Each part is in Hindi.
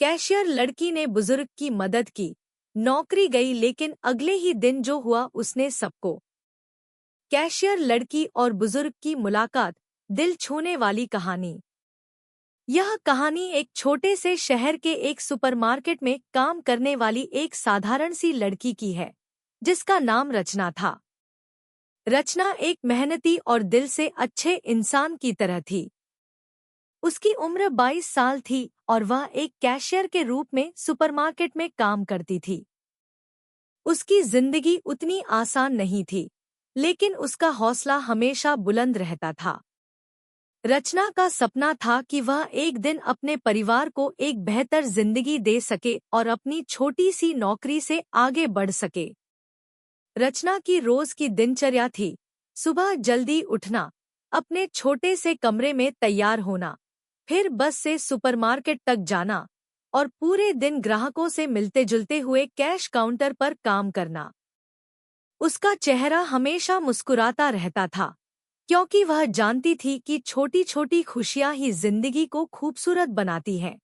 कैशियर लड़की ने बुजुर्ग की मदद की। नौकरी गई, लेकिन अगले ही दिन जो हुआ उसने सबको। कैशियर लड़की और बुजुर्ग की मुलाकात, दिल छूने वाली कहानी। यह कहानी एक छोटे से शहर के एक सुपरमार्केट में काम करने वाली एक साधारण सी लड़की की है, जिसका नाम रचना था। रचना एक मेहनती और दिल से अच्छे इंसान की तरह थी। उसकी उम्र 22 साल थी और वह एक कैशियर के रूप में सुपरमार्केट में काम करती थी। उसकी जिंदगी उतनी आसान नहीं थी, लेकिन उसका हौसला हमेशा बुलंद रहता था। रचना का सपना था कि वह एक दिन अपने परिवार को एक बेहतर जिंदगी दे सके और अपनी छोटी सी नौकरी से आगे बढ़ सके। रचना की रोज की दिनचर्या थी: सुबह जल्दी उठना, अपने छोटे से कमरे में तैयार होना, फिर बस से सुपरमार्केट तक जाना और पूरे दिन ग्राहकों से मिलते जुलते हुए कैश काउंटर पर काम करना। उसका चेहरा हमेशा मुस्कुराता रहता था, क्योंकि वह जानती थी कि छोटी छोटी खुशियां ही जिंदगी को खूबसूरत बनाती हैं।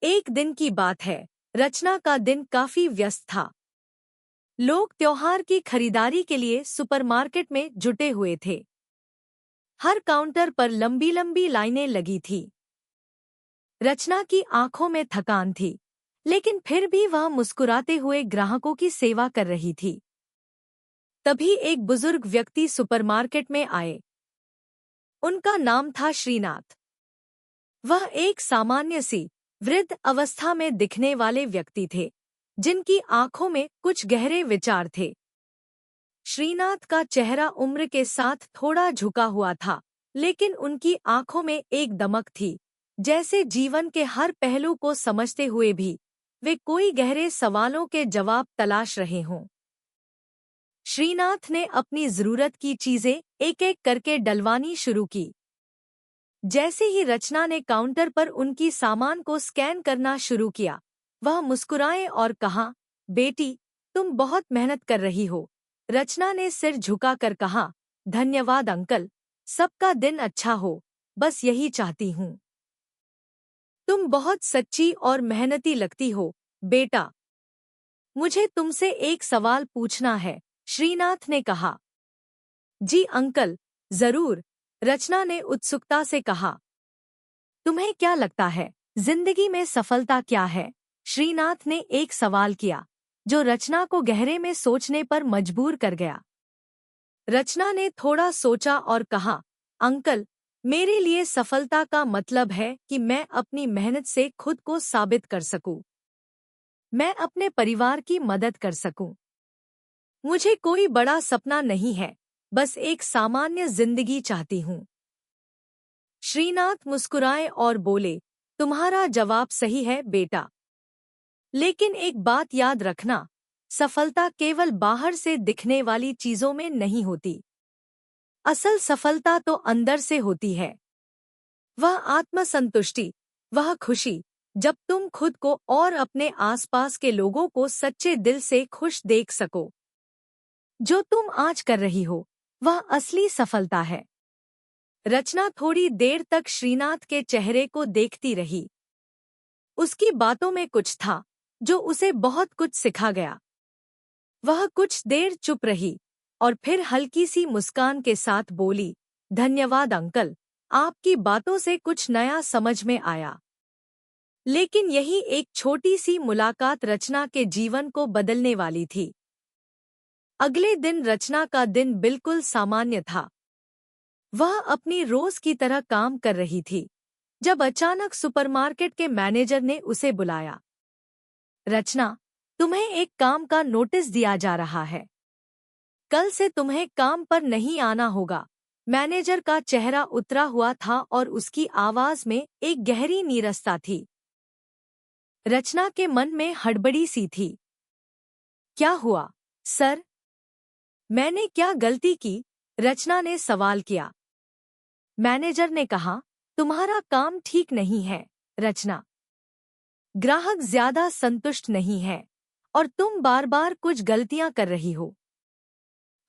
एक दिन की बात है, रचना का दिन काफी व्यस्त था। लोग त्योहार की खरीदारी के लिए सुपरमार्केट में जुटे हुए थे। हर काउंटर पर लंबी लंबी लाइनें लगी थी। रचना की आंखों में थकान थी, लेकिन फिर भी वह मुस्कुराते हुए ग्राहकों की सेवा कर रही थी। तभी एक बुजुर्ग व्यक्ति सुपरमार्केट में आए। उनका नाम था श्रीनाथ। वह एक सामान्य सी, वृद्ध अवस्था में दिखने वाले व्यक्ति थे, जिनकी आंखों में कुछ गहरे विचार थे। श्रीनाथ का चेहरा उम्र के साथ थोड़ा झुका हुआ था, लेकिन उनकी आंखों में एक दमक थी, जैसे जीवन के हर पहलू को समझते हुए भी वे कोई गहरे सवालों के जवाब तलाश रहे हों। श्रीनाथ ने अपनी जरूरत की चीजें एक एक करके डलवानी शुरू की। जैसे ही रचना ने काउंटर पर उनकी सामान को स्कैन करना शुरू किया, वह मुस्कुराए और कहा, बेटी, तुम बहुत मेहनत कर रही हो। रचना ने सिर झुकाकर कहा, धन्यवाद अंकल, सबका दिन अच्छा हो, बस यही चाहती हूँ। तुम बहुत सच्ची और मेहनती लगती हो, बेटा। मुझे तुमसे एक सवाल पूछना है, श्रीनाथ ने कहा। जी अंकल, जरूर, रचना ने उत्सुकता से कहा। तुम्हें क्या लगता है, जिंदगी में सफलता क्या है? श्रीनाथ ने एक सवाल किया, जो रचना को गहरे में सोचने पर मजबूर कर गया। रचना ने थोड़ा सोचा और कहा, अंकल, मेरे लिए सफलता का मतलब है कि मैं अपनी मेहनत से खुद को साबित कर सकूं। मैं अपने परिवार की मदद कर सकूं। मुझे कोई बड़ा सपना नहीं है, बस एक सामान्य जिंदगी चाहती हूँ। श्रीनाथ मुस्कुराए और बोले, तुम्हारा जवाब सही है बेटा। लेकिन एक बात याद रखना, सफलता केवल बाहर से दिखने वाली चीजों में नहीं होती। असल सफलता तो अंदर से होती है। वह आत्मसंतुष्टि, वह खुशी, जब तुम खुद को और अपने आसपास के लोगों को सच्चे दिल से खुश देख सको। जो तुम आज कर रही हो, वह असली सफलता है। रचना थोड़ी देर तक श्रीनाथ के चेहरे को देखती रही। उसकी बातों में कुछ था जो उसे बहुत कुछ सिखा गया। वह कुछ देर चुप रही और फिर हल्की सी मुस्कान के साथ बोली, धन्यवाद अंकल, आपकी बातों से कुछ नया समझ में आया। लेकिन यही एक छोटी सी मुलाकात रचना के जीवन को बदलने वाली थी। अगले दिन रचना का दिन बिल्कुल सामान्य था। वह अपनी रोज की तरह काम कर रही थी, जब अचानक सुपरमार्केट के मैनेजर ने उसे बुलाया। रचना, तुम्हें एक काम का नोटिस दिया जा रहा है। कल से तुम्हें काम पर नहीं आना होगा। मैनेजर का चेहरा उतरा हुआ था और उसकी आवाज में एक गहरी नीरसता थी। रचना के मन में हड़बड़ी सी थी। क्या हुआ, सर? मैंने क्या गलती की? रचना ने सवाल किया। मैनेजर ने कहा, तुम्हारा काम ठीक नहीं है, रचना। ग्राहक ज्यादा संतुष्ट नहीं है और तुम बार बार कुछ गलतियां कर रही हो।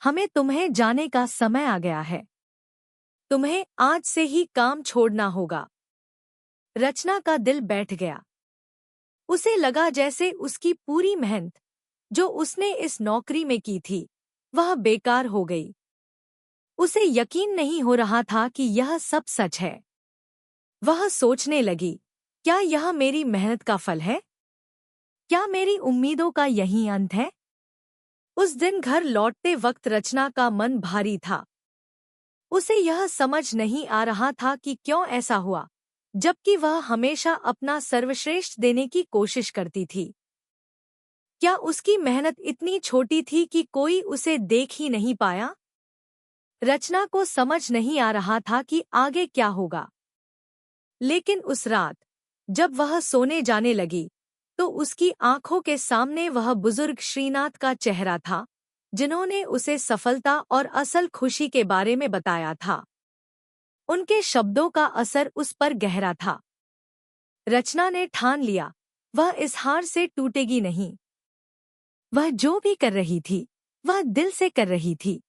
हमें तुम्हें जाने का समय आ गया है। तुम्हें आज से ही काम छोड़ना होगा। रचना का दिल बैठ गया। उसे लगा जैसे उसकी पूरी मेहनत जो उसने इस नौकरी में की थी वह बेकार हो गई। उसे यकीन नहीं हो रहा था कि यह सब सच है। वह सोचने लगी, क्या यह मेरी मेहनत का फल है? क्या मेरी उम्मीदों का यही अंत है? उस दिन घर लौटते वक्त रचना का मन भारी था। उसे यह समझ नहीं आ रहा था कि क्यों ऐसा हुआ, जबकि वह हमेशा अपना सर्वश्रेष्ठ देने की कोशिश करती थी। क्या उसकी मेहनत इतनी छोटी थी कि कोई उसे देख ही नहीं पाया? रचना को समझ नहीं आ रहा था कि आगे क्या होगा। लेकिन उस रात जब वह सोने जाने लगी तो उसकी आंखों के सामने वह बुजुर्ग श्रीनाथ का चेहरा था, जिन्होंने उसे सफलता और असल खुशी के बारे में बताया था। उनके शब्दों का असर उस पर गहरा था। रचना ने ठान लिया, वह इस हार से टूटेगी नहीं। वह जो भी कर रही थी वह दिल से कर रही थी,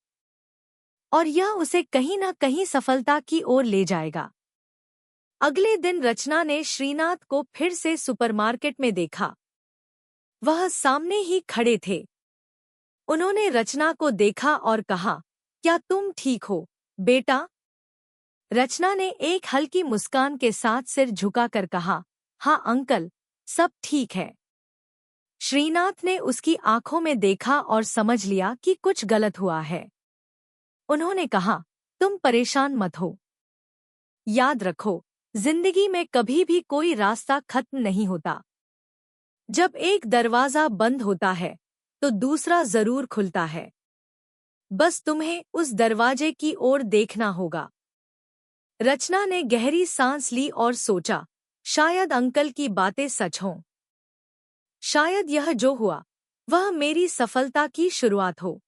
और यह उसे कहीं न कहीं सफलता की ओर ले जाएगा। अगले दिन रचना ने श्रीनाथ को फिर से सुपरमार्केट में देखा। वह सामने ही खड़े थे। उन्होंने रचना को देखा और कहा, क्या तुम ठीक हो, बेटा? रचना ने एक हल्की मुस्कान के साथ सिर झुकाकर कहा, हाँ अंकल, सब ठीक है। श्रीनाथ ने उसकी आंखों में देखा और समझ लिया कि कुछ गलत हुआ है। उन्होंने कहा, तुम परेशान मत हो। याद रखो, जिंदगी में कभी भी कोई रास्ता खत्म नहीं होता। जब एक दरवाजा बंद होता है तो दूसरा जरूर खुलता है। बस तुम्हें उस दरवाजे की ओर देखना होगा। रचना ने गहरी सांस ली और सोचा, शायद अंकल की बातें सच हों। शायद यह जो हुआ वह मेरी सफलता की शुरुआत हो।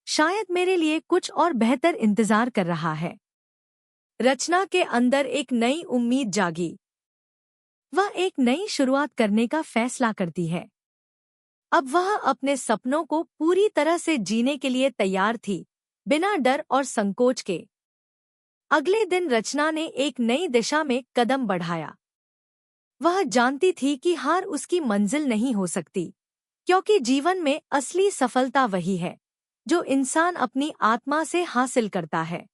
शायद मेरे लिए कुछ और बेहतर इंतजार कर रहा है। रचना के अंदर एक नई उम्मीद जागी। वह एक नई शुरुआत करने का फैसला करती है। अब वह अपने सपनों को पूरी तरह से जीने के लिए तैयार थी, बिना डर और संकोच के। अगले दिन रचना ने एक नई दिशा में कदम बढ़ाया। वह जानती थी कि हार उसकी मंजिल नहीं हो सकती, क्योंकि जीवन में असली सफलता वही है जो इंसान अपनी आत्मा से हासिल करता है।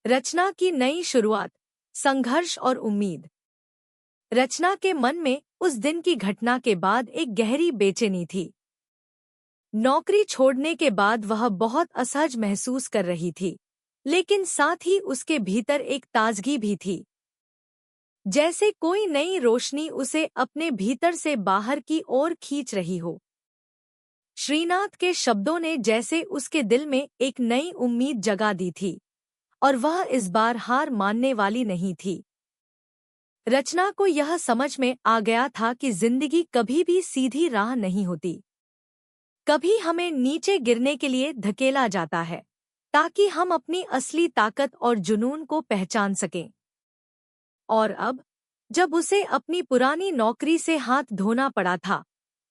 रचना की नई शुरुआत, संघर्ष और उम्मीद। रचना के मन में उस दिन की घटना के बाद एक गहरी बेचैनी थी। नौकरी छोड़ने के बाद वह बहुत असहज महसूस कर रही थी, लेकिन साथ ही उसके भीतर एक ताजगी भी थी, जैसे कोई नई रोशनी उसे अपने भीतर से बाहर की ओर खींच रही हो। श्रीनाथ के शब्दों ने जैसे उसके दिल में एक नई उम्मीद जगा दी थी, और वह इस बार हार मानने वाली नहीं थी। रचना को यह समझ में आ गया था कि जिंदगी कभी भी सीधी राह नहीं होती। कभी हमें नीचे गिरने के लिए धकेला जाता है, ताकि हम अपनी असली ताकत और जुनून को पहचान सकें। और अब, जब उसे अपनी पुरानी नौकरी से हाथ धोना पड़ा था,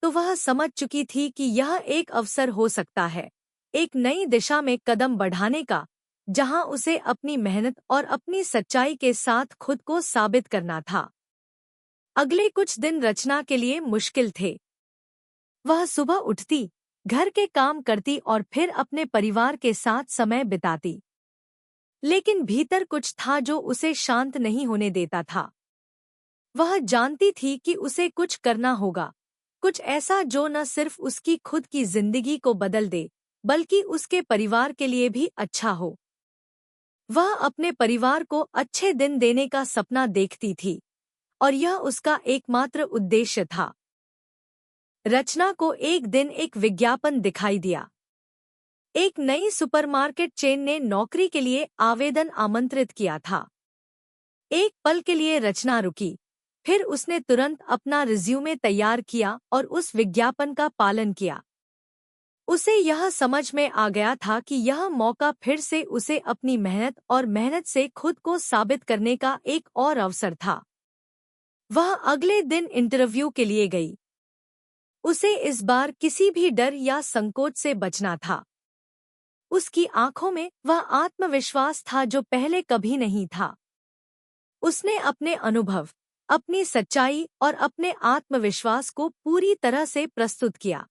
तो वह समझ चुकी थी कि यह एक अवसर हो सकता है, एक नई दिशा में कदम बढ़ाने का, जहां उसे अपनी मेहनत और अपनी सच्चाई के साथ खुद को साबित करना था। अगले कुछ दिन रचना के लिए मुश्किल थे। वह सुबह उठती, घर के काम करती और फिर अपने परिवार के साथ समय बिताती। लेकिन भीतर कुछ था जो उसे शांत नहीं होने देता था। वह जानती थी कि उसे कुछ करना होगा, कुछ ऐसा जो न सिर्फ उसकी खुद की जिंदगी को बदल दे, बल्कि उसके परिवार के लिए भी अच्छा हो। वह अपने परिवार को अच्छे दिन देने का सपना देखती थी, और यह उसका एकमात्र उद्देश्य था। रचना को एक दिन एक विज्ञापन दिखाई दिया। एक नई सुपरमार्केट चेन ने नौकरी के लिए आवेदन आमंत्रित किया था। एक पल के लिए रचना रुकी, फिर उसने तुरंत अपना रिज्यूमे तैयार किया और उस विज्ञापन का पालन किया। उसे यह समझ में आ गया था कि यह मौका फिर से उसे अपनी मेहनत से खुद को साबित करने का एक और अवसर था। वह अगले दिन इंटरव्यू के लिए गई। उसे इस बार किसी भी डर या संकोच से बचना था। उसकी आंखों में वह आत्मविश्वास था जो पहले कभी नहीं था। उसने अपने अनुभव, अपनी सच्चाई और अपने आत्मविश्वास को पूरी तरह से प्रस्तुत किया।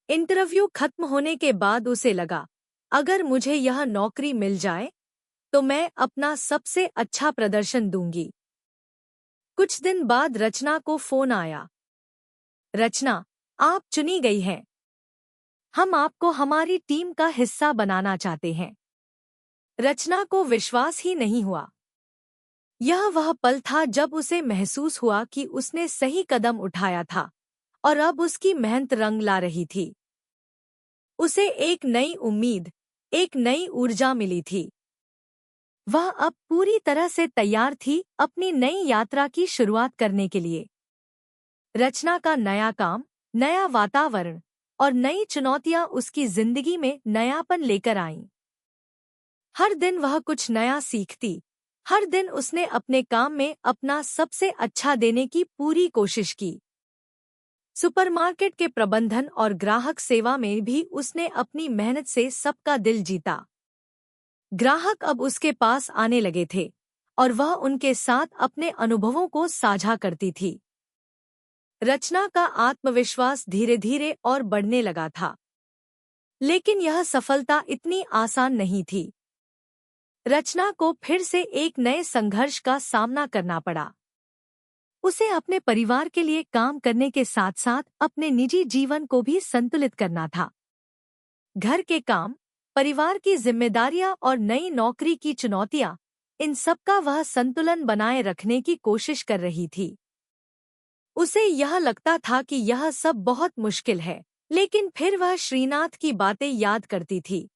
इंटरव्यू खत्म होने के बाद उसे लगा, अगर मुझे यह नौकरी मिल जाए तो मैं अपना सबसे अच्छा प्रदर्शन दूंगी। कुछ दिन बाद रचना को फोन आया। रचना, आप चुनी गई हैं। हम आपको हमारी टीम का हिस्सा बनाना चाहते हैं। रचना को विश्वास ही नहीं हुआ। यह वह पल था जब उसे महसूस हुआ कि उसने सही कदम उठाया था और अब उसकी मेहनत रंग ला रही थी। उसे एक नई उम्मीद, एक नई ऊर्जा मिली थी। वह अब पूरी तरह से तैयार थी अपनी नई यात्रा की शुरुआत करने के लिए। रचना का नया काम, नया वातावरण और नई चुनौतियां उसकी जिंदगी में नयापन लेकर आईं। हर दिन वह कुछ नया सीखती, हर दिन उसने अपने काम में अपना सबसे अच्छा देने की पूरी कोशिश की। सुपरमार्केट के प्रबंधन और ग्राहक सेवा में भी उसने अपनी मेहनत से सबका दिल जीता। ग्राहक अब उसके पास आने लगे थे और वह उनके साथ अपने अनुभवों को साझा करती थी। रचना का आत्मविश्वास धीरे धीरे और बढ़ने लगा था। लेकिन यह सफलता इतनी आसान नहीं थी। रचना को फिर से एक नए संघर्ष का सामना करना पड़ा। उसे अपने परिवार के लिए काम करने के साथ साथ अपने निजी जीवन को भी संतुलित करना था। घर के काम, परिवार की जिम्मेदारियां और नई नौकरी की चुनौतियां, इन सब का वह संतुलन बनाए रखने की कोशिश कर रही थी। उसे यह लगता था कि यह सब बहुत मुश्किल है, लेकिन फिर वह श्रीनाथ की बातें याद करती थी।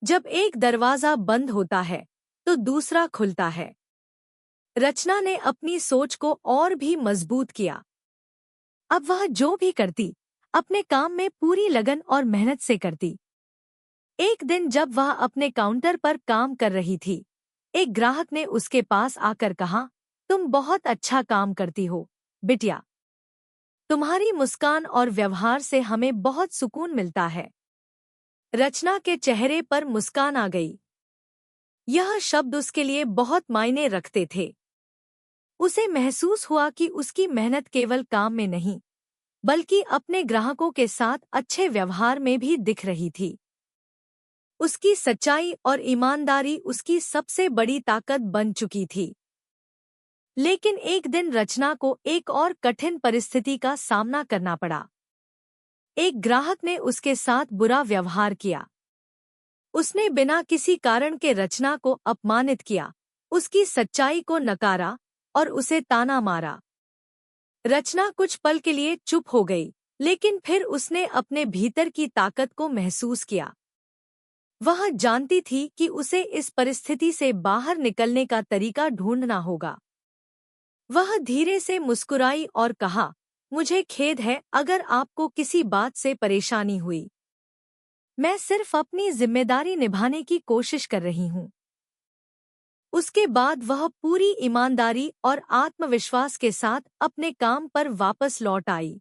जब एक दरवाजा बंद होता है तो दूसरा खुलता है। रचना ने अपनी सोच को और भी मजबूत किया। अब वह जो भी करती, अपने काम में पूरी लगन और मेहनत से करती। एक दिन जब वह अपने काउंटर पर काम कर रही थी, एक ग्राहक ने उसके पास आकर कहा, तुम बहुत अच्छा काम करती हो, बिटिया। तुम्हारी मुस्कान और व्यवहार से हमें बहुत सुकून मिलता है। रचना के चेहरे पर मुस्कान आ गई। यह शब्द उसके लिए बहुत मायने रखते थे। उसे महसूस हुआ कि उसकी मेहनत केवल काम में नहीं, बल्कि अपने ग्राहकों के साथ अच्छे व्यवहार में भी दिख रही थी। उसकी सच्चाई और ईमानदारी उसकी सबसे बड़ी ताकत बन चुकी थी। लेकिन एक दिन रचना को एक और कठिन परिस्थिति का सामना करना पड़ा। एक ग्राहक ने उसके साथ बुरा व्यवहार किया। उसने बिना किसी कारण के रचना को अपमानित किया, उसकी सच्चाई को नकारा और उसे ताना मारा। रचना कुछ पल के लिए चुप हो गई, लेकिन फिर उसने अपने भीतर की ताकत को महसूस किया। वह जानती थी कि उसे इस परिस्थिति से बाहर निकलने का तरीका ढूंढना होगा। वह धीरे से मुस्कुराई और कहा, मुझे खेद है अगर आपको किसी बात से परेशानी हुई। मैं सिर्फ अपनी जिम्मेदारी निभाने की कोशिश कर रही हूँ। उसके बाद वह पूरी ईमानदारी और आत्मविश्वास के साथ अपने काम पर वापस लौट आई।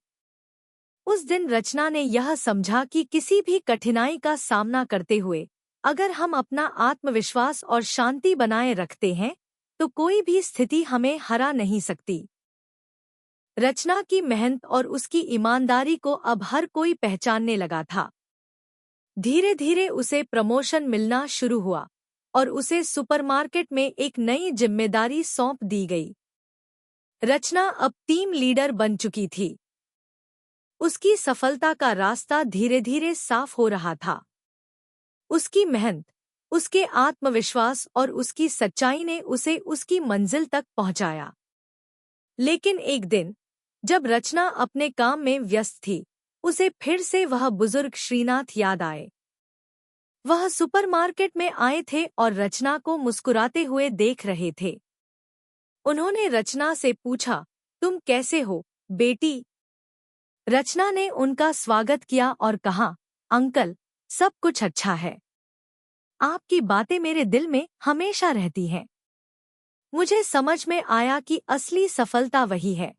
उस दिन रचना ने यह समझा कि किसी भी कठिनाई का सामना करते हुए अगर हम अपना आत्मविश्वास और शांति बनाए रखते हैं तो कोई भी स्थिति हमें हरा नहीं सकती। रचना की मेहनत और उसकी ईमानदारी को अब हर कोई पहचानने लगा था। धीरे धीरे उसे प्रमोशन मिलना शुरू हुआ और उसे सुपरमार्केट में एक नई जिम्मेदारी सौंप दी गई। रचना अब टीम लीडर बन चुकी थी। उसकी सफलता का रास्ता धीरे धीरे साफ हो रहा था। उसकी मेहनत, उसके आत्मविश्वास और उसकी सच्चाई ने उसे उसकी मंजिल तक पहुंचाया। लेकिन एक दिन जब रचना अपने काम में व्यस्त थी, उसे फिर से वह बुजुर्ग श्रीनाथ याद आए। वह सुपरमार्केट में आए थे और रचना को मुस्कुराते हुए देख रहे थे। उन्होंने रचना से पूछा, तुम कैसे हो, बेटी? रचना ने उनका स्वागत किया और कहा, अंकल, सब कुछ अच्छा है। आपकी बातें मेरे दिल में हमेशा रहती हैं। मुझे समझ में आया कि असली सफलता वही है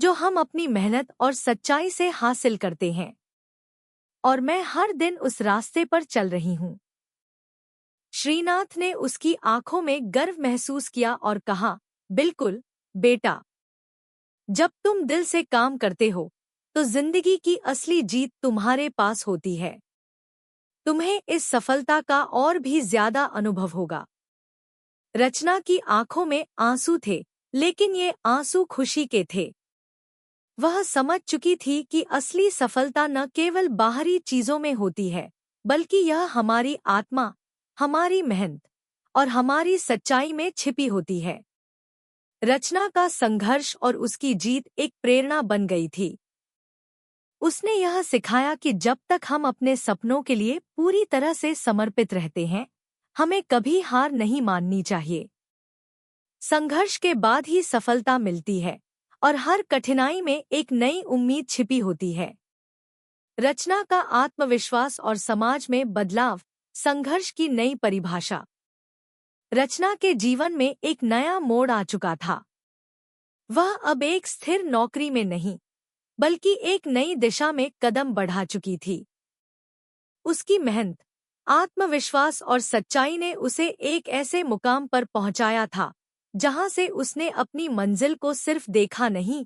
जो हम अपनी मेहनत और सच्चाई से हासिल करते हैं। और मैं हर दिन उस रास्ते पर चल रही हूँ। श्रीनाथ ने उसकी आंखों में गर्व महसूस किया और कहा, बिल्कुल, बेटा, जब तुम दिल से काम करते हो तो जिंदगी की असली जीत तुम्हारे पास होती है। तुम्हें इस सफलता का और भी ज्यादा अनुभव होगा। रचना की आंखों में आंसू थे, लेकिन ये आंसू खुशी के थे। वह समझ चुकी थी कि असली सफलता न केवल बाहरी चीजों में होती है, बल्कि यह हमारी आत्मा, हमारी मेहनत और हमारी सच्चाई में छिपी होती है। रचना का संघर्ष और उसकी जीत एक प्रेरणा बन गई थी। उसने यह सिखाया कि जब तक हम अपने सपनों के लिए पूरी तरह से समर्पित रहते हैं, हमें कभी हार नहीं माननी चाहिए। संघर्ष के बाद ही सफलता मिलती है और हर कठिनाई में एक नई उम्मीद छिपी होती है। रचना का आत्मविश्वास और समाज में बदलाव, संघर्ष की नई परिभाषा। रचना के जीवन में एक नया मोड़ आ चुका था। वह अब एक स्थिर नौकरी में नहीं, बल्कि एक नई दिशा में कदम बढ़ा चुकी थी। उसकी मेहनत, आत्मविश्वास और सच्चाई ने उसे एक ऐसे मुकाम पर पहुंचाया था जहां से उसने अपनी मंजिल को सिर्फ देखा नहीं,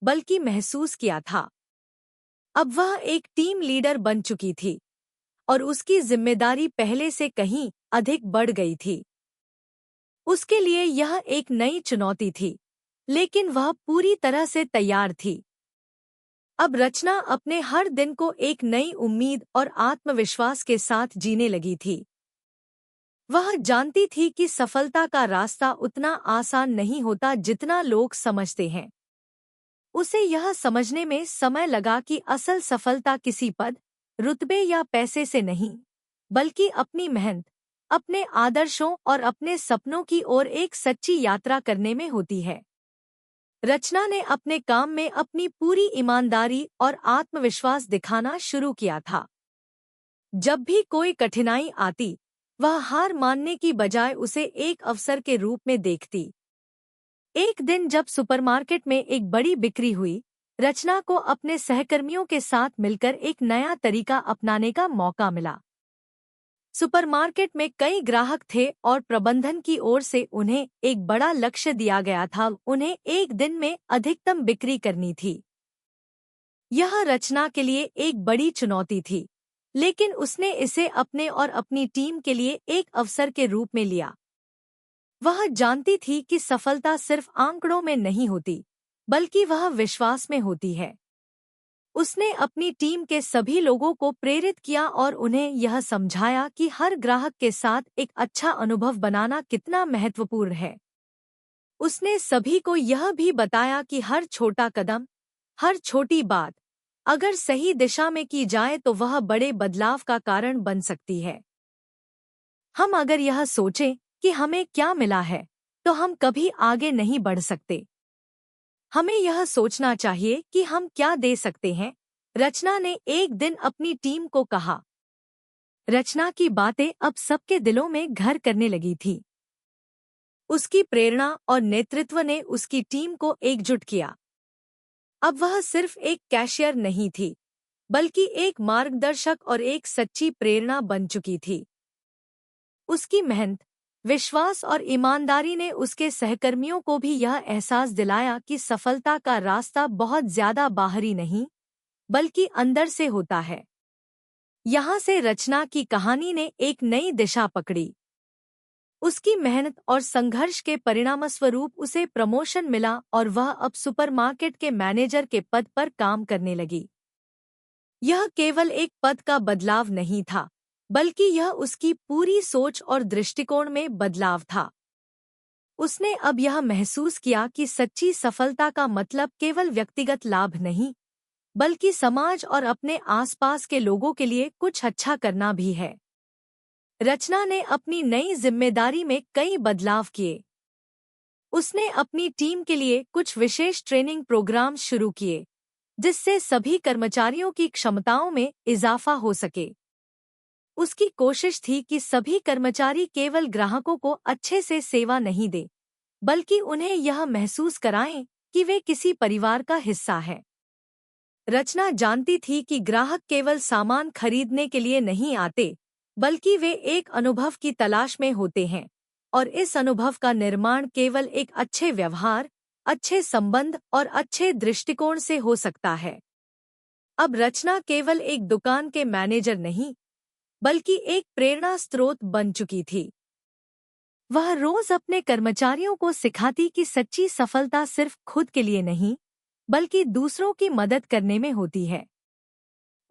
बल्कि महसूस किया था। अब वह एक टीम लीडर बन चुकी थी और उसकी जिम्मेदारी पहले से कहीं अधिक बढ़ गई थी। उसके लिए यह एक नई चुनौती थी, लेकिन वह पूरी तरह से तैयार थी। अब रचना अपने हर दिन को एक नई उम्मीद और आत्मविश्वास के साथ जीने लगी थी। वह जानती थी कि सफलता का रास्ता उतना आसान नहीं होता जितना लोग समझते हैं। उसे यह समझने में समय लगा कि असल सफलता किसी पद, रुतबे या पैसे से नहीं, बल्कि अपनी मेहनत, अपने आदर्शों और अपने सपनों की ओर एक सच्ची यात्रा करने में होती है। रचना ने अपने काम में अपनी पूरी ईमानदारी और आत्मविश्वास दिखाना शुरू किया था। जब भी कोई कठिनाई आती, वह हार मानने की बजाय उसे एक अवसर के रूप में देखती। एक दिन जब सुपरमार्केट में एक बड़ी बिक्री हुई, रचना को अपने सहकर्मियों के साथ मिलकर एक नया तरीका अपनाने का मौका मिला। सुपरमार्केट में कई ग्राहक थे और प्रबंधन की ओर से उन्हें एक बड़ा लक्ष्य दिया गया था। उन्हें एक दिन में अधिकतम बिक्री करनी थी। यह रचना के लिए एक बड़ी चुनौती थी, लेकिन उसने इसे अपने और अपनी टीम के लिए एक अवसर के रूप में लिया। वह जानती थी कि सफलता सिर्फ आंकड़ों में नहीं होती, बल्कि वह विश्वास में होती है। उसने अपनी टीम के सभी लोगों को प्रेरित किया और उन्हें यह समझाया कि हर ग्राहक के साथ एक अच्छा अनुभव बनाना कितना महत्वपूर्ण है। उसने सभी को यह भी बताया कि हर छोटा कदम, हर छोटी बात, अगर सही दिशा में की जाए तो वह बड़े बदलाव का कारण बन सकती है। हम अगर यह सोचें कि हमें क्या मिला है, तो हम कभी आगे नहीं बढ़ सकते। हमें यह सोचना चाहिए कि हम क्या दे सकते हैं, रचना ने एक दिन अपनी टीम को कहा। रचना की बातें अब सबके दिलों में घर करने लगी थी। उसकी प्रेरणा और नेतृत्व ने उसकी टीम को एकजुट किया। अब वह सिर्फ एक कैशियर नहीं थी, बल्कि एक मार्गदर्शक और एक सच्ची प्रेरणा बन चुकी थी। उसकी मेहनत, विश्वास और ईमानदारी ने उसके सहकर्मियों को भी यह एहसास दिलाया कि सफलता का रास्ता बहुत ज्यादा बाहरी नहीं, बल्कि अंदर से होता है। यहाँ से रचना की कहानी ने एक नई दिशा पकड़ी। उसकी मेहनत और संघर्ष के परिणामस्वरूप उसे प्रमोशन मिला और वह अब सुपरमार्केट के मैनेजर के पद पर काम करने लगी। यह केवल एक पद का बदलाव नहीं था, बल्कि यह उसकी पूरी सोच और दृष्टिकोण में बदलाव था। उसने अब यह महसूस किया कि सच्ची सफलता का मतलब केवल व्यक्तिगत लाभ नहीं, बल्कि समाज और अपने आसपास के लोगों के लिए कुछ अच्छा करना भी है। रचना ने अपनी नई जिम्मेदारी में कई बदलाव किए। उसने अपनी टीम के लिए कुछ विशेष ट्रेनिंग प्रोग्राम शुरू किए, जिससे सभी कर्मचारियों की क्षमताओं में इजाफा हो सके। उसकी कोशिश थी कि सभी कर्मचारी केवल ग्राहकों को अच्छे से सेवा नहीं दें, बल्कि उन्हें यह महसूस कराएं कि वे किसी परिवार का हिस्सा हैं। रचना जानती थी कि ग्राहक केवल सामान खरीदने के लिए नहीं आते, बल्कि वे एक अनुभव की तलाश में होते हैं, और इस अनुभव का निर्माण केवल एक अच्छे व्यवहार, अच्छे संबंध और अच्छे दृष्टिकोण से हो सकता है। अब रचना केवल एक दुकान के मैनेजर नहीं, बल्कि एक प्रेरणा स्रोत बन चुकी थी। वह रोज अपने कर्मचारियों को सिखाती कि सच्ची सफलता सिर्फ खुद के लिए नहीं, बल्कि दूसरों की मदद करने में होती है।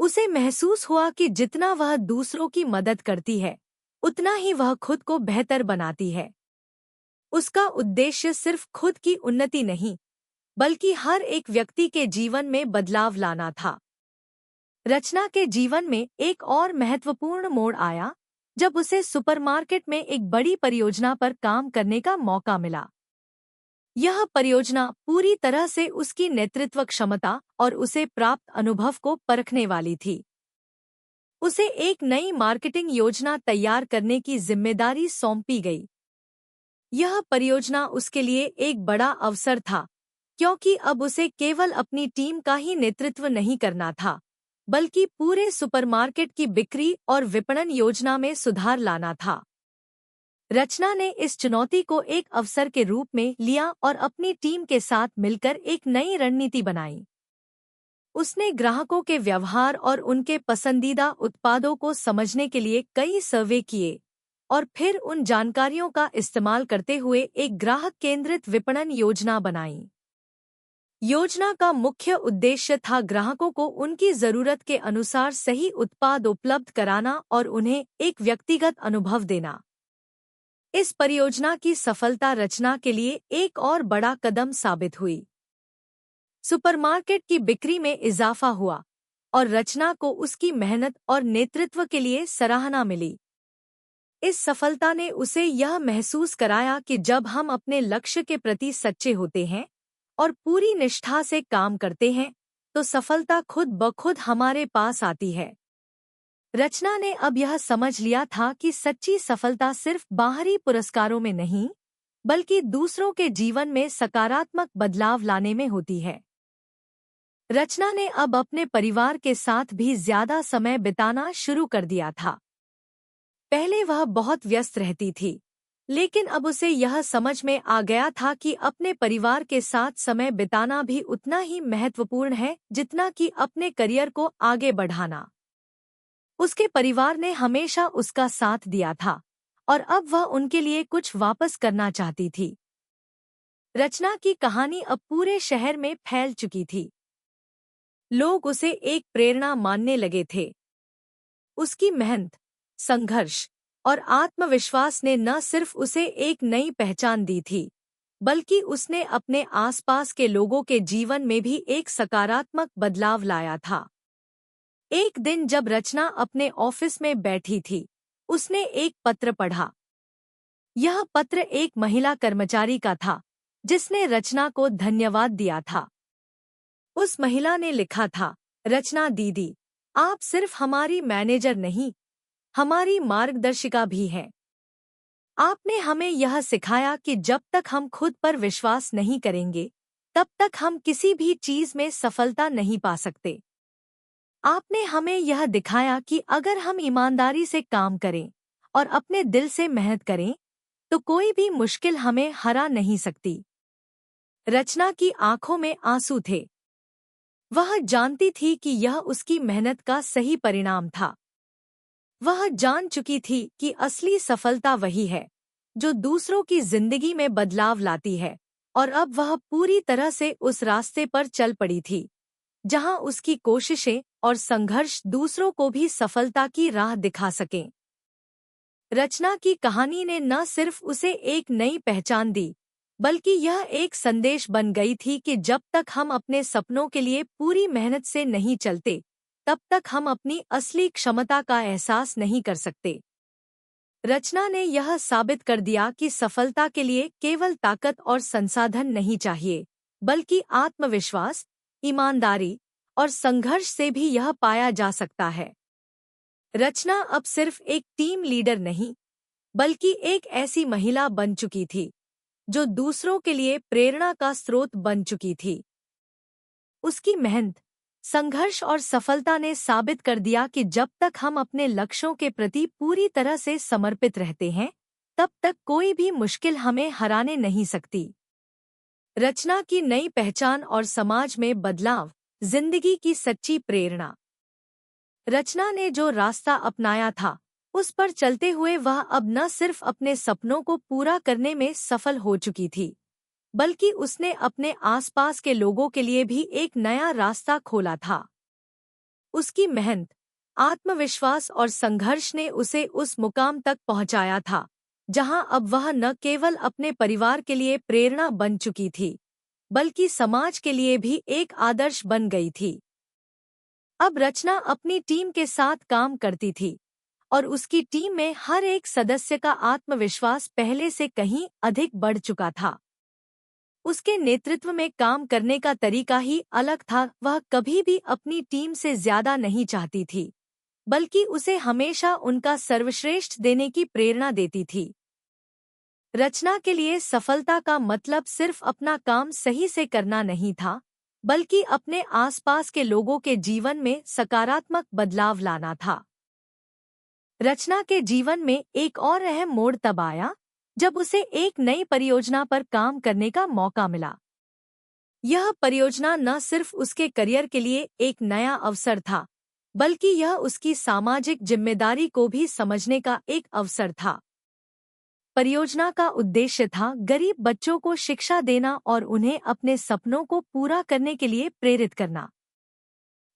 उसे महसूस हुआ कि जितना वह दूसरों की मदद करती है, उतना ही वह खुद को बेहतर बनाती है। उसका उद्देश्य सिर्फ खुद की उन्नति नहीं, बल्कि हर एक व्यक्ति के जीवन में बदलाव लाना था। रचना के जीवन में एक और महत्वपूर्ण मोड़ आया जब उसे सुपरमार्केट में एक बड़ी परियोजना पर काम करने का मौका मिला। यह परियोजना पूरी तरह से उसकी नेतृत्व क्षमता और उसे प्राप्त अनुभव को परखने वाली थी। उसे एक नई मार्केटिंग योजना तैयार करने की जिम्मेदारी सौंपी गई। यह परियोजना उसके लिए एक बड़ा अवसर था, क्योंकि अब उसे केवल अपनी टीम का ही नेतृत्व नहीं करना था, बल्कि पूरे सुपरमार्केट की बिक्री और विपणन योजना में सुधार लाना था। रचना ने इस चुनौती को एक अवसर के रूप में लिया और अपनी टीम के साथ मिलकर एक नई रणनीति बनाई। उसने ग्राहकों के व्यवहार और उनके पसंदीदा उत्पादों को समझने के लिए कई सर्वे किए और फिर उन जानकारियों का इस्तेमाल करते हुए एक ग्राहक केंद्रित विपणन योजना बनाई। योजना का मुख्य उद्देश्य था ग्राहकों को उनकी जरूरत के अनुसार सही उत्पाद उपलब्ध कराना और उन्हें एक व्यक्तिगत अनुभव देना। इस परियोजना की सफलता रचना के लिए एक और बड़ा कदम साबित हुई। सुपरमार्केट की बिक्री में इजाफा हुआ और रचना को उसकी मेहनत और नेतृत्व के लिए सराहना मिली। इस सफलता ने उसे यह महसूस कराया कि जब हम अपने लक्ष्य के प्रति सच्चे होते हैं और पूरी निष्ठा से काम करते हैं, तो सफलता खुद ब खुद हमारे पास आती है। रचना ने अब यह समझ लिया था कि सच्ची सफलता सिर्फ बाहरी पुरस्कारों में नहीं, बल्कि दूसरों के जीवन में सकारात्मक बदलाव लाने में होती है। रचना ने अब अपने परिवार के साथ भी ज्यादा समय बिताना शुरू कर दिया था। पहले वह बहुत व्यस्त रहती थी, लेकिन अब उसे यह समझ में आ गया था कि अपने परिवार के साथ समय बिताना भी उतना ही महत्वपूर्ण है जितना कि अपने करियर को आगे बढ़ाना। उसके परिवार ने हमेशा उसका साथ दिया था और अब वह उनके लिए कुछ वापस करना चाहती थी। रचना की कहानी अब पूरे शहर में फैल चुकी थी। लोग उसे एक प्रेरणा मानने लगे थे। उसकी मेहनत, संघर्ष और आत्मविश्वास ने न सिर्फ उसे एक नई पहचान दी थी, बल्कि उसने अपने आसपास के लोगों के जीवन में भी एक सकारात्मक बदलाव लाया था। एक दिन जब रचना अपने ऑफिस में बैठी थी, उसने एक पत्र पढ़ा। यह पत्र एक महिला कर्मचारी का था, जिसने रचना को धन्यवाद दिया था। उस महिला ने लिखा था, रचना दीदी, आप सिर्फ हमारी मैनेजर नहीं, हमारी मार्गदर्शिका भी हैं। आपने हमें यह सिखाया कि जब तक हम खुद पर विश्वास नहीं करेंगे, तब तक हम किसी भी चीज में सफलता नहीं पा सकते। आपने हमें यह दिखाया कि अगर हम ईमानदारी से काम करें और अपने दिल से मेहनत करें, तो कोई भी मुश्किल हमें हरा नहीं सकती। रचना की आंखों में आंसू थे। वह जानती थी कि यह उसकी मेहनत का सही परिणाम था। वह जान चुकी थी कि असली सफलता वही है जो दूसरों की जिंदगी में बदलाव लाती है, और अब वह पूरी तरह से उस रास्ते पर चल पड़ी थी जहां उसकी कोशिशें और संघर्ष दूसरों को भी सफलता की राह दिखा सकें। रचना की कहानी ने न सिर्फ उसे एक नई पहचान दी, बल्कि यह एक संदेश बन गई थी कि जब तक हम अपने सपनों के लिए पूरी मेहनत से नहीं चलते, तब तक हम अपनी असली क्षमता का एहसास नहीं कर सकते। रचना ने यह साबित कर दिया कि सफलता के लिए केवल ताकत और संसाधन नहीं चाहिए, बल्कि आत्मविश्वास, ईमानदारी और संघर्ष से भी यह पाया जा सकता है। रचना अब सिर्फ एक टीम लीडर नहीं, बल्कि एक ऐसी महिला बन चुकी थी जो दूसरों के लिए प्रेरणा का स्रोत बन चुकी थी। उसकी मेहनत, संघर्ष और सफलता ने साबित कर दिया कि जब तक हम अपने लक्ष्यों के प्रति पूरी तरह से समर्पित रहते हैं, तब तक कोई भी मुश्किल हमें हराने नहीं सकती। रचना की नई पहचान और समाज में बदलाव, जिंदगी की सच्ची प्रेरणा। रचना ने जो रास्ता अपनाया था, उस पर चलते हुए वह अब न सिर्फ अपने सपनों को पूरा करने में सफल हो चुकी थी, बल्कि उसने अपने आसपास के लोगों के लिए भी एक नया रास्ता खोला था। उसकी मेहनत, आत्मविश्वास और संघर्ष ने उसे उस मुकाम तक पहुंचाया था, जहां अब वह न केवल अपने परिवार के लिए प्रेरणा बन चुकी थी, बल्कि समाज के लिए भी एक आदर्श बन गई थी। अब रचना अपनी टीम के साथ काम करती थी और उसकी टीम में हर एक सदस्य का आत्मविश्वास पहले से कहीं अधिक बढ़ चुका था। उसके नेतृत्व में काम करने का तरीका ही अलग था। वह कभी भी अपनी टीम से ज्यादा नहीं चाहती थी, बल्कि उसे हमेशा उनका सर्वश्रेष्ठ देने की प्रेरणा देती थी। रचना के लिए सफलता का मतलब सिर्फ अपना काम सही से करना नहीं था, बल्कि अपने आसपास के लोगों के जीवन में सकारात्मक बदलाव लाना था। रचना के जीवन में एक और अहम मोड़ तब आया जब उसे एक नई परियोजना पर काम करने का मौका मिला। यह परियोजना न सिर्फ उसके करियर के लिए एक नया अवसर था, बल्कि यह उसकी सामाजिक जिम्मेदारी को भी समझने का एक अवसर था। परियोजना का उद्देश्य था गरीब बच्चों को शिक्षा देना और उन्हें अपने सपनों को पूरा करने के लिए प्रेरित करना।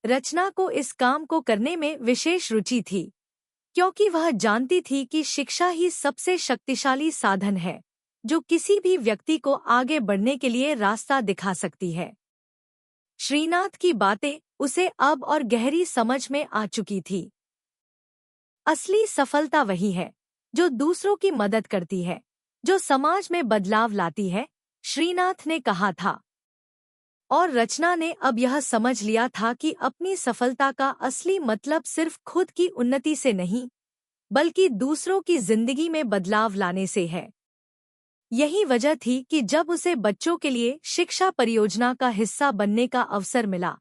रचना को इस काम को करने में विशेष रुचि थी, क्योंकि वह जानती थी कि शिक्षा ही सबसे शक्तिशाली साधन है, जो किसी भी व्यक्ति को आगे बढ़ने के लिए रास्ता दिखा सकती है। श्रीनाथ की बातें उसे अब और गहरी समझ में आ चुकी थी। असली सफलता वही है जो दूसरों की मदद करती है, जो समाज में बदलाव लाती है, श्रीनाथ ने कहा था। और रचना ने अब यह समझ लिया था कि अपनी सफलता का असली मतलब सिर्फ खुद की उन्नति से नहीं, बल्कि दूसरों की जिंदगी में बदलाव लाने से है। यही वजह थी कि जब उसे बच्चों के लिए शिक्षा परियोजना का हिस्सा बनने का अवसर मिला,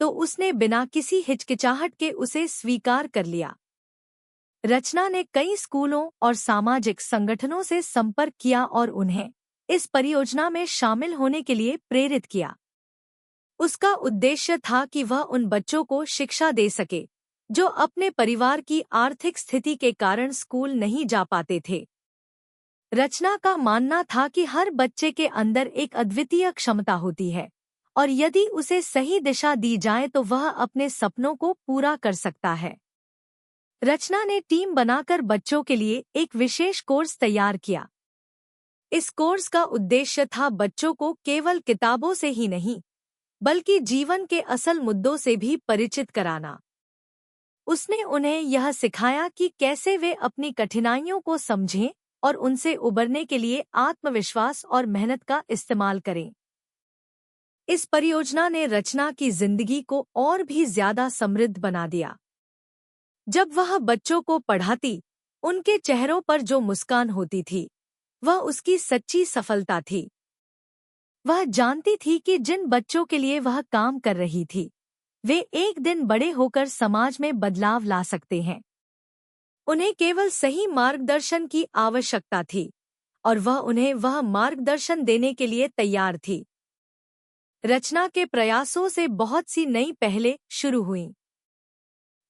तो उसने बिना किसी हिचकिचाहट के उसे स्वीकार कर लिया। रचना ने कई स्कूलों और सामाजिक संगठनों से संपर्क किया और उन्हें इस परियोजना में शामिल होने के लिए प्रेरित किया। उसका उद्देश्य था कि वह उन बच्चों को शिक्षा दे सके जो अपने परिवार की आर्थिक स्थिति के कारण स्कूल नहीं जा पाते थे। रचना का मानना था कि हर बच्चे के अंदर एक अद्वितीय क्षमता होती है और यदि उसे सही दिशा दी जाए तो वह अपने सपनों को पूरा कर सकता है। रचना ने टीम बनाकर बच्चों के लिए एक विशेष कोर्स तैयार किया। इस कोर्स का उद्देश्य था बच्चों को केवल किताबों से ही नहीं, बल्कि जीवन के असल मुद्दों से भी परिचित कराना। उसने उन्हें यह सिखाया कि कैसे वे अपनी कठिनाइयों को समझें और उनसे उबरने के लिए आत्मविश्वास और मेहनत का इस्तेमाल करें। इस परियोजना ने रचना की जिंदगी को और भी ज्यादा समृद्ध बना दिया। जब वह बच्चों को पढ़ाती, उनके चेहरों पर जो मुस्कान होती थी, वह उसकी सच्ची सफलता थी। वह जानती थी कि जिन बच्चों के लिए वह काम कर रही थी, वे एक दिन बड़े होकर समाज में बदलाव ला सकते हैं। उन्हें केवल सही मार्गदर्शन की आवश्यकता थी और वह उन्हें वह मार्गदर्शन देने के लिए तैयार थी। रचना के प्रयासों से बहुत सी नई पहलें शुरू हुईं।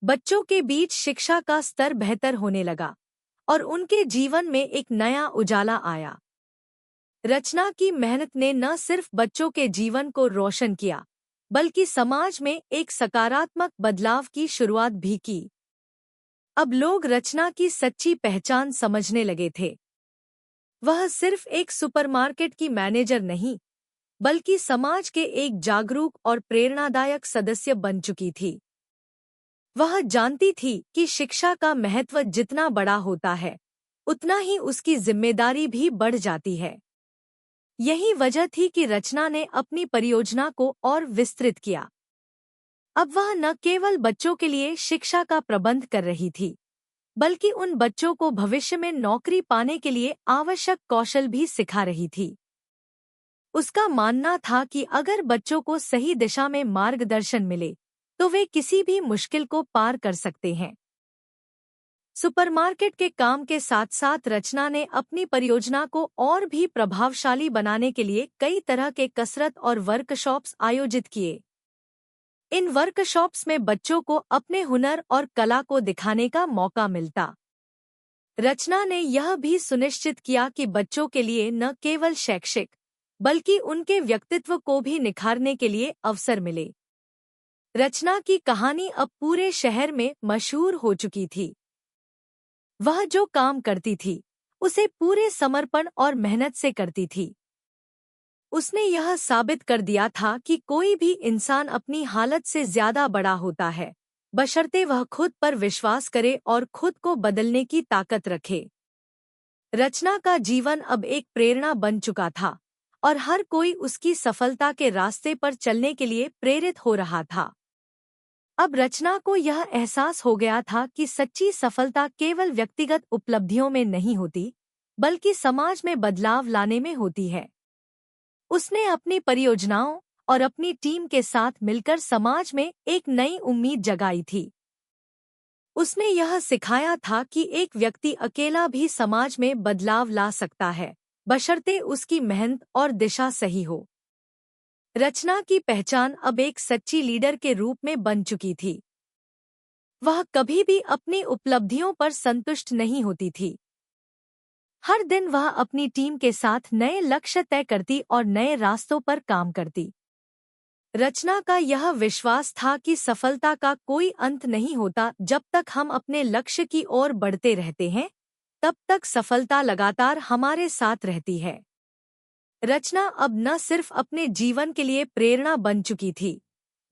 बच्चों के बीच शिक्षा का स्तर बेहतर होने लगा और उनके जीवन में एक नया उजाला आया। रचना की मेहनत ने न सिर्फ बच्चों के जीवन को रोशन किया, बल्कि समाज में एक सकारात्मक बदलाव की शुरुआत भी की। अब लोग रचना की सच्ची पहचान समझने लगे थे। वह सिर्फ एक सुपरमार्केट की मैनेजर नहीं, बल्कि समाज के एक जागरूक और प्रेरणादायक सदस्य बन चुकी थी। वह जानती थी कि शिक्षा का महत्व जितना बड़ा होता है, उतना ही उसकी जिम्मेदारी भी बढ़ जाती है। यही वजह थी कि रचना ने अपनी परियोजना को और विस्तृत किया। अब वह न केवल बच्चों के लिए शिक्षा का प्रबंध कर रही थी, बल्कि उन बच्चों को भविष्य में नौकरी पाने के लिए आवश्यक कौशल भी सिखा रही थी। उसका मानना था कि अगर बच्चों को सही दिशा में मार्गदर्शन मिले, तो वे किसी भी मुश्किल को पार कर सकते हैं। सुपरमार्केट के काम के साथ साथ रचना ने अपनी परियोजना को और भी प्रभावशाली बनाने के लिए कई तरह के कसरत और वर्कशॉप्स आयोजित किए। इन वर्कशॉप्स में बच्चों को अपने हुनर और कला को दिखाने का मौका मिलता। रचना ने यह भी सुनिश्चित किया कि बच्चों के लिए न केवल शैक्षिक बल्कि उनके व्यक्तित्व को भी निखारने के लिए अवसर मिले। रचना की कहानी अब पूरे शहर में मशहूर हो चुकी थी। वह जो काम करती थी उसे पूरे समर्पण और मेहनत से करती थी। उसने यह साबित कर दिया था कि कोई भी इंसान अपनी हालत से ज्यादा बड़ा होता है, बशर्ते वह खुद पर विश्वास करे और खुद को बदलने की ताकत रखे। रचना का जीवन अब एक प्रेरणा बन चुका था और हर कोई उसकी सफलता के रास्ते पर चलने के लिए प्रेरित हो रहा था। अब रचना को यह एहसास हो गया था कि सच्ची सफलता केवल व्यक्तिगत उपलब्धियों में नहीं होती, बल्कि समाज में बदलाव लाने में होती है। उसने अपनी परियोजनाओं और अपनी टीम के साथ मिलकर समाज में एक नई उम्मीद जगाई थी। उसने यह सिखाया था कि एक व्यक्ति अकेला भी समाज में बदलाव ला सकता है, बशर्ते उसकी मेहनत और दिशा सही हो। रचना की पहचान अब एक सच्ची लीडर के रूप में बन चुकी थी। वह कभी भी अपनी उपलब्धियों पर संतुष्ट नहीं होती थी। हर दिन वह अपनी टीम के साथ नए लक्ष्य तय करती और नए रास्तों पर काम करती। रचना का यह विश्वास था कि सफलता का कोई अंत नहीं होता। जब तक हम अपने लक्ष्य की ओर बढ़ते रहते हैं, तब तक सफलता लगातार हमारे साथ रहती है। रचना अब न सिर्फ अपने जीवन के लिए प्रेरणा बन चुकी थी,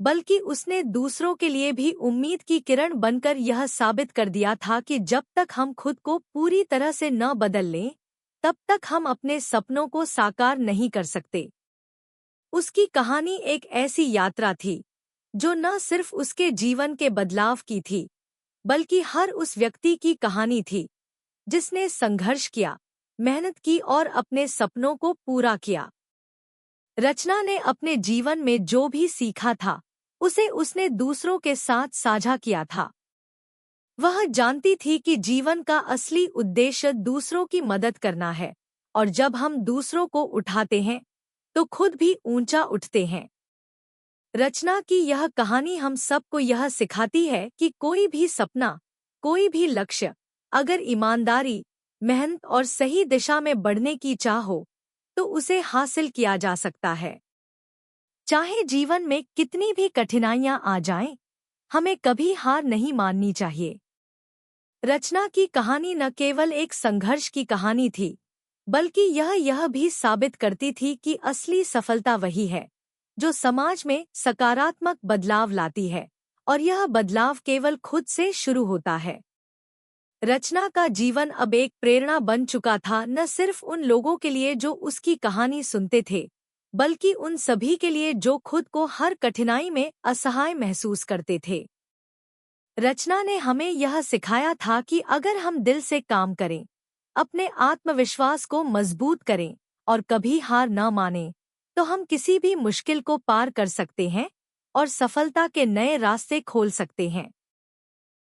बल्कि उसने दूसरों के लिए भी उम्मीद की किरण बनकर यह साबित कर दिया था कि जब तक हम खुद को पूरी तरह से न बदल लें, तब तक हम अपने सपनों को साकार नहीं कर सकते। उसकी कहानी एक ऐसी यात्रा थी जो न सिर्फ उसके जीवन के बदलाव की थी, बल्कि हर उस व्यक्ति की कहानी थी जिसने संघर्ष किया, मेहनत की और अपने सपनों को पूरा किया। रचना ने अपने जीवन में जो भी सीखा था, उसे उसने दूसरों के साथ साझा किया था। वह जानती थी कि जीवन का असली उद्देश्य दूसरों की मदद करना है, और जब हम दूसरों को उठाते हैं, तो खुद भी ऊंचा उठते हैं। रचना की यह कहानी हम सबको यह सिखाती है कि कोई भी सपना, कोई भी लक्ष्य, अगर ईमानदारी, मेहनत और सही दिशा में बढ़ने की चाह हो, तो उसे हासिल किया जा सकता है। चाहे जीवन में कितनी भी कठिनाइयां आ जाएं, हमें कभी हार नहीं माननी चाहिए। रचना की कहानी न केवल एक संघर्ष की कहानी थी, बल्कि यह भी साबित करती थी कि असली सफलता वही है जो समाज में सकारात्मक बदलाव लाती है, और यह बदलाव केवल खुद से शुरू होता है। रचना का जीवन अब एक प्रेरणा बन चुका था, न सिर्फ उन लोगों के लिए जो उसकी कहानी सुनते थे, बल्कि उन सभी के लिए जो खुद को हर कठिनाई में असहाय महसूस करते थे। रचना ने हमें यह सिखाया था कि अगर हम दिल से काम करें, अपने आत्मविश्वास को मजबूत करें और कभी हार न मानें, तो हम किसी भी मुश्किल को पार कर सकते हैं और सफलता के नए रास्ते खोल सकते हैं।